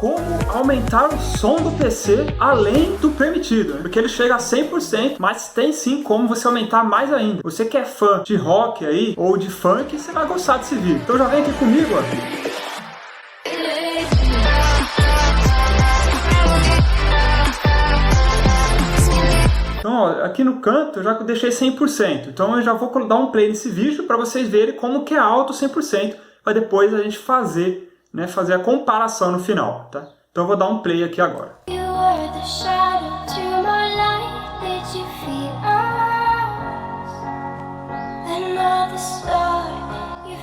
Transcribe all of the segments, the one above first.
como aumentar o som do PC além do permitido, né? Porque ele chega a 100%, mas tem sim como você aumentar mais ainda. Você que é fã de rock aí, ou de funk, você vai gostar desse vídeo. Então já vem aqui comigo, ó. Então, ó, aqui no canto eu já deixei 100%. Então eu já vou dar um play nesse vídeo para vocês verem como que é alto 100%, para depois a gente fazer a comparação no final, tá? Então eu vou dar um play aqui agora.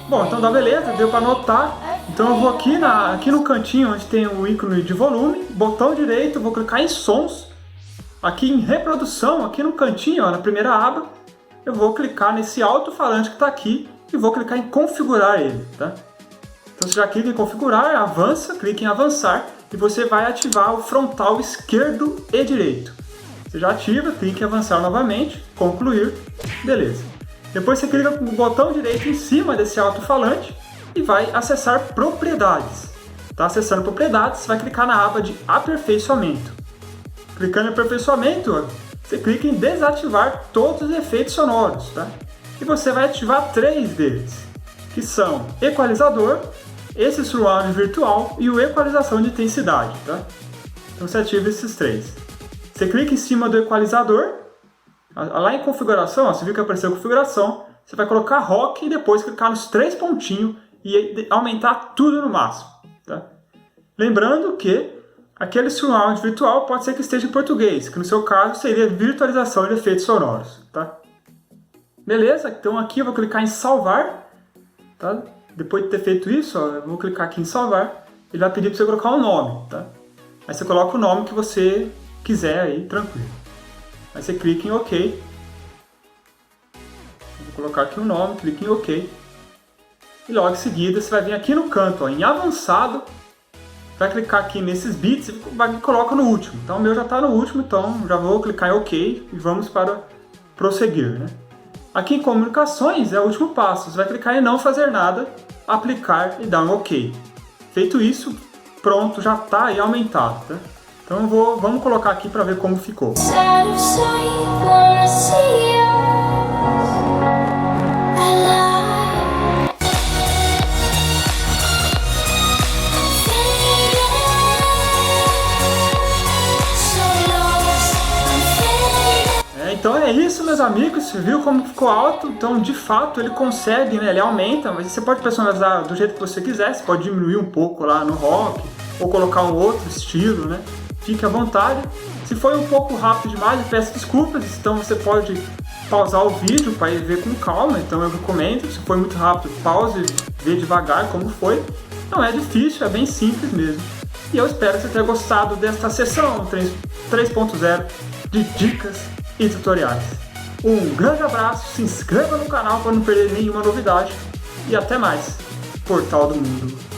Bom, então dá beleza, deu para notar. Então eu vou aqui no cantinho onde tem o ícone de volume, botão direito, vou clicar em sons. Aqui em reprodução, aqui no cantinho, ó, na primeira aba, eu vou clicar nesse alto-falante que está aqui e vou clicar em configurar ele, tá? Então você já clica em configurar, avança, clica em avançar e você vai ativar o frontal esquerdo e direito. Você já ativa, clica em avançar novamente, concluir, beleza. Depois você clica com o botão direito em cima desse alto-falante e vai acessar propriedades. Tá acessando propriedades, você vai clicar na aba de aperfeiçoamento. Clicando em aperfeiçoamento, você clica em desativar todos os efeitos sonoros, tá? E você vai ativar 3 deles, que são equalizador, esse surround virtual e o equalização de intensidade, tá? Então você ativa esses 3. Você clica em cima do equalizador, lá em configuração, ó, você viu que apareceu configuração, você vai colocar rock e depois clicar nos 3 pontinhos e aumentar tudo no máximo, tá? Lembrando que aquele surround virtual pode ser que esteja em português, que no seu caso seria virtualização de efeitos sonoros, tá? Beleza? Então aqui eu vou clicar em salvar, tá? Depois de ter feito isso, ó, eu vou clicar aqui em salvar, ele vai pedir para você colocar um nome, tá? Aí você coloca o nome que você quiser aí, tranquilo. Aí você clica em OK. Vou colocar aqui o nome, clica em OK. E logo em seguida você vai vir aqui no canto, ó, em avançado, vai clicar aqui nesses bits e coloca no último. Então o meu já está no último, então já vou clicar em OK e vamos para prosseguir, né? Aqui em comunicações é o último passo. Você vai clicar em não fazer nada, aplicar e dar um OK. Feito isso, pronto, já está aí aumentado, tá? Então vamos colocar aqui para ver como ficou. Então é isso, meus amigos, você viu como ficou alto? Então de fato ele consegue, né? Ele aumenta, mas você pode personalizar do jeito que você quiser, você pode diminuir um pouco lá no rock, ou colocar um outro estilo, né? Fique à vontade. Se foi um pouco rápido demais, eu peço desculpas, então você pode pausar o vídeo para ir ver com calma, então eu recomendo. Se foi muito rápido, pause e vê devagar como foi. Não é difícil, é bem simples mesmo. E eu espero que você tenha gostado desta sessão 3.0 de dicas e tutoriais. Um grande abraço, se inscreva no canal para não perder nenhuma novidade e até mais, Portal do Mundo.